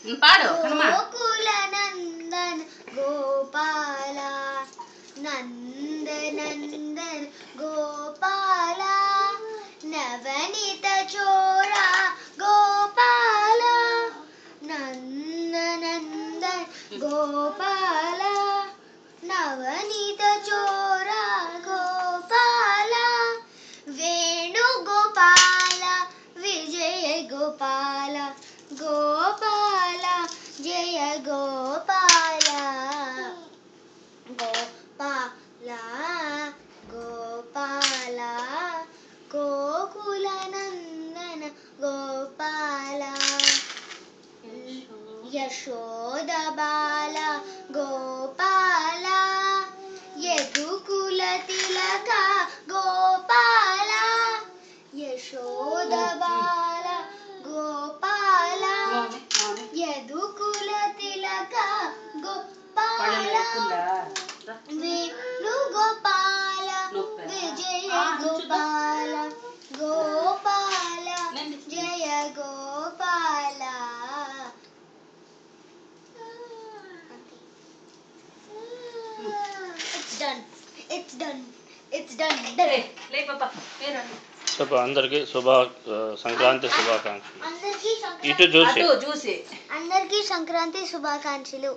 పాడు గోకుల నందన గోపాల నంద నందన గోపాల నవనీత చోరా గోపాల నంద నందన గోపాల నవనీత చోరా గోపాల వేణు గోపాల విజయ గోపాల గోపాల జయ గోపాల గోపాల గోపాల గోకుల నందన గోపాల యశోద బాల గోపాల యదుకుల తిలక గోపాల యశోద బాల గోపాల యదుకుల తిలక గోపాల వేణు గోపాల విజయ గోపాల గోపాల జయ Gopala It's done. లే పాపా చెప్పు అందరికి సంక్రాంతి శుభాకాంక్షలు. ఇటు చూసి అందరికీ సంక్రాంతి శుభాకాంక్షలు.